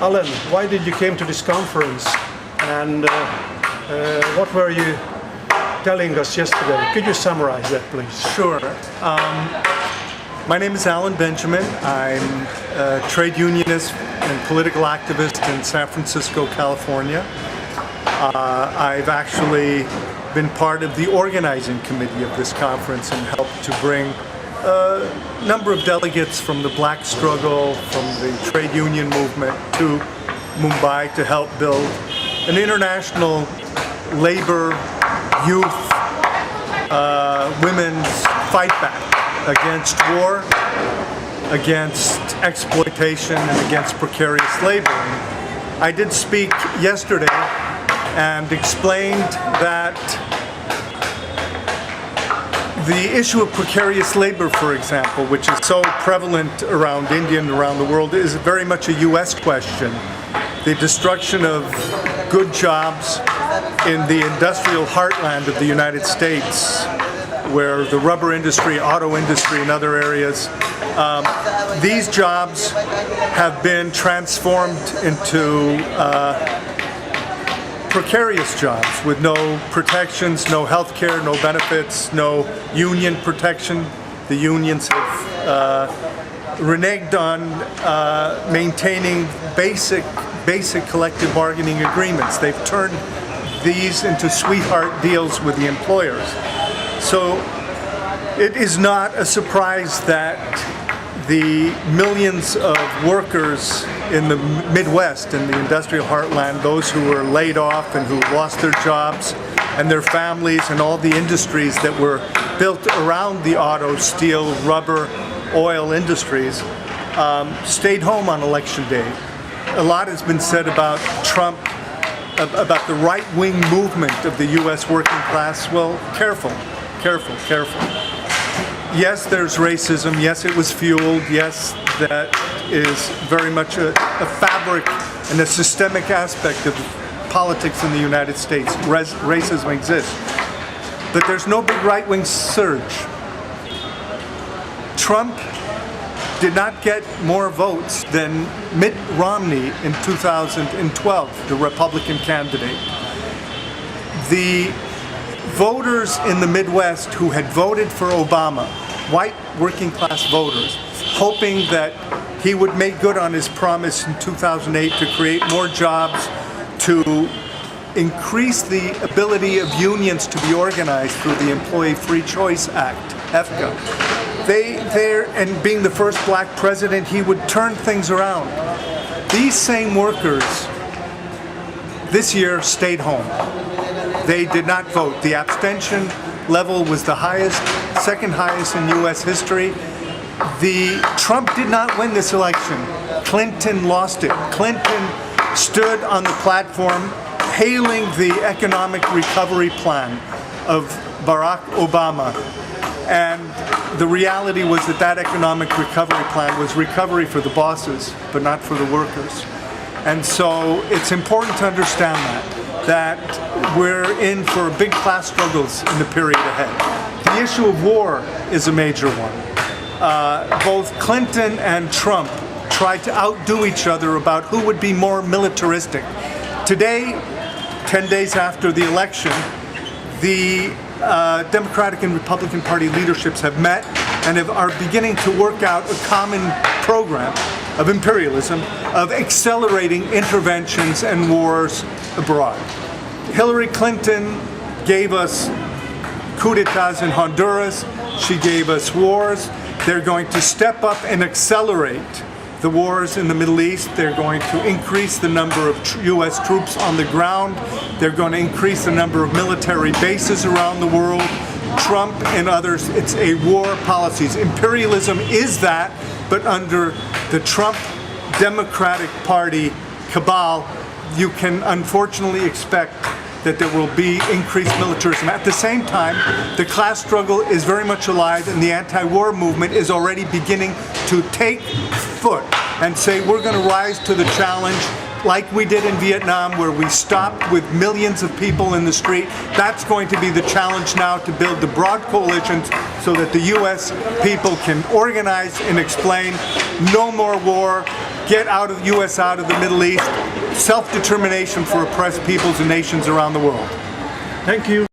Alan, why did you came to this conference, and what were you telling us yesterday? Could you summarize that, please? Sure. My name is Alan Benjamin. I'm a trade unionist and political activist in San Francisco, California. I've actually been part of the organizing committee of this conference and helped to bring a number of delegates from the black struggle, from the trade union movement to Mumbai to help build an international labor, youth, women's fight back against war, against exploitation, and against precarious labor. I did speak yesterday and explained that the issue of precarious labor, for example, which is so prevalent around India and around the world, is very much a U.S. question. The destruction of good jobs in the industrial heartland of the United States, where the rubber industry, auto industry, and other areas, these jobs have been transformed into precarious jobs with no protections, no health care, no benefits, no union protection. The unions have reneged on maintaining basic collective bargaining agreements. They've turned these into sweetheart deals with the employers. So it is not a surprise that the millions of workers in the Midwest, in the industrial heartland, those who were laid off and who lost their jobs and their families and all the industries that were built around the auto, steel, rubber, oil industries, stayed home on election day. A lot has been said about Trump, about the right-wing movement of the U.S. working class. Well, careful. Yes, there's racism. Yes, it was fueled. Yes, that is very much a fabric and a systemic aspect of politics in the United States. Racism exists. But there's no big right-wing surge. Trump did not get more votes than Mitt Romney in 2012, the Republican candidate. The voters in the Midwest who had voted for Obama, white working class voters, hoping that he would make good on his promise in 2008 to create more jobs, to increase the ability of unions to be organized through the Employee Free Choice Act, EFCA. And being the first black president, he would turn things around. These same workers this year stayed home. They did not vote. The abstention level was the highest, second highest in U.S. history. Trump did not win this election. Clinton lost it. Clinton stood on the platform hailing the economic recovery plan of Barack Obama. And the reality was that economic recovery plan was recovery for the bosses, but not for the workers. And so it's important to understand that we're in for big class struggles in the period ahead. The issue of war is a major one. Both Clinton and Trump tried to outdo each other about who would be more militaristic. Today, 10 days after the election, the Democratic and Republican Party leaderships have met and are beginning to work out a common program of imperialism, of accelerating interventions and wars abroad. Hillary Clinton gave us coup d'etats in Honduras. She gave us wars. They're going to step up and accelerate the wars in the Middle East. They're going to increase the number of U.S. troops on the ground. They're going to increase the number of military bases around the world. Trump and others, it's a war policies. Imperialism is that, but under the Trump Democratic Party cabal, you can unfortunately expect that there will be increased militarism. At the same time, the class struggle is very much alive, and the anti-war movement is already beginning to take foot and say we're going to rise to the challenge like we did in Vietnam, where we stopped with millions of people in the street. That's going to be the challenge now, to build the broad coalitions so that the U.S. people can organize and explain no more war, get out of the U.S. out of the Middle East, self-determination for oppressed peoples and nations around the world. Thank you.